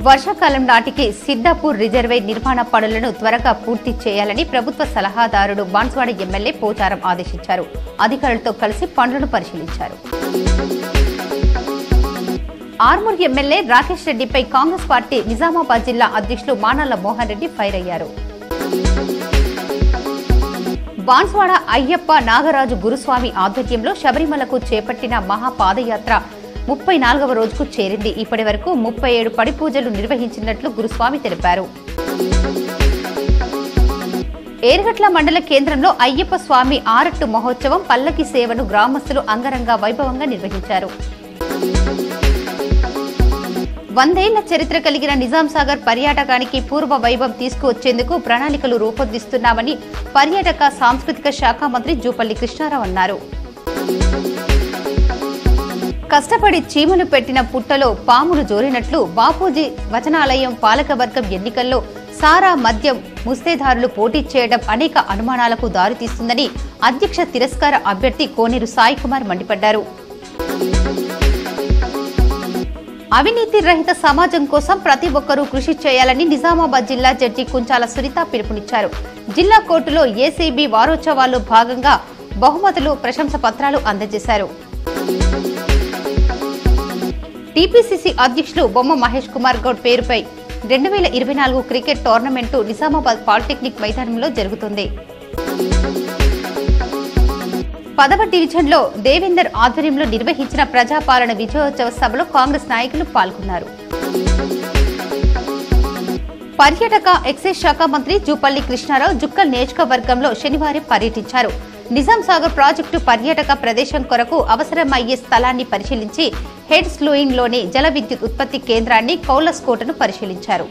వర్షాకాలం నాటికి సిద్దాపూర్ రిజర్వాయర్ నిర్మాణ పనులను త్వరగా పూర్తి చేయాలని ప్రభుత్వ సలహాదారుడు బాన్స్వాడ ఎమ్మెల్యే పోచారం ఆదేశించారు. అధికారులతో కలిసి పనులను పరిశీలించారు. ఆర్మూర్ ఎమ్మెల్యే రాకేష్ రెడ్డిపై కాంగ్రెస్ పార్టీ నిజామాబాద్ జిల్లా అధ్యక్షులు మానాల మోహన్ రెడ్డి ఫైర్ అయ్యారు. బాన్స్వాడ అయ్యప్ప నాగరాజు గురుస్వామి ఆధ్వర్యంలో శబరిమలకు చేపట్టిన మహాపాదయాత్ర 34వ రోజుకు చేరింది. ఇప్పటి వరకు 37 పడి పూజలు నిర్వహించినట్లు గురుస్వామి తెలిపారు. ఏర్గట్ల మండల కేంద్రంలో అయ్యప్ప స్వామి ఆరట్టు మహోత్సవం పల్లకి సేవను గ్రామస్తులు అంగరంగ వైభవంగా నిర్వహించారు. 100 ఏళ్ల చరిత్ర కలిగిన నిజాంసాగర్ పర్యాటకానికి పూర్వ వైభవం తీసుకువచ్చేందుకు ప్రణాళికలు రూపొందిస్తున్నామని పర్యాటక సాంస్కృతిక శాఖ మంత్రి జూపల్లి కృష్ణారావు అన్నారు. కష్టపడి చీమలు పెట్టిన పుట్టలో పాములు జోరినట్లు బాపూజీ వచనాలయం పాలకవర్గం ఎన్నికల్లో సారా మద్యం ముస్తేదారులు పోటీ చేయడం అనేక అనుమానాలకు దారితీస్తుందని అధ్యక్ష తిరస్కార అభ్యర్థి కోనేరు సాయి కుమార్ మండిపడ్డారు. అవినీతి రహిత సమాజం కోసం ప్రతి ఒక్కరూ కృషి చేయాలని నిజామాబాద్ జిల్లా జడ్జి కుంచాల సునీత పిలుపునిచ్చారు. జిల్లా కోర్టులో ఏసీబీ వారోత్సవాల్లో భాగంగా బహుమతులు, ప్రశంస పత్రాలు అందజేశారు. టీపీసీసీ అధ్యక్షులు బొమ్మ మహేష్ కుమార్ గౌడ్ పేరుపై 2024 క్రికెట్ టోర్నమెంటు నిజామాబాద్ పాలిటెక్నిక్ మైదానంలో జరుగుతుంది. 10వ డివిజన్లో దేవేందర్ ఆధ్వర్యంలో నిర్వహించిన ప్రజాపాలన విజయోత్సవ సభలో కాంగ్రెస్ నాయకులు పాల్గొన్నారు. పర్యాటక ఎక్సైజ్ శాఖ మంత్రి జూపల్లి కృష్ణారావు జుక్కల్ నియోజకవర్గంలో శనివారం పర్యటించారు. నిజాంసాగర్ ప్రాజెక్టు పర్యాటక ప్రదేశం కొరకు అవసరమయ్యే స్థలాన్ని పరిశీలించి హెడ్ స్లూయింగ్లోని జల విద్యుత్ ఉత్పత్తి కేంద్రాన్ని కౌలస్కోటను పరిశీలించారు.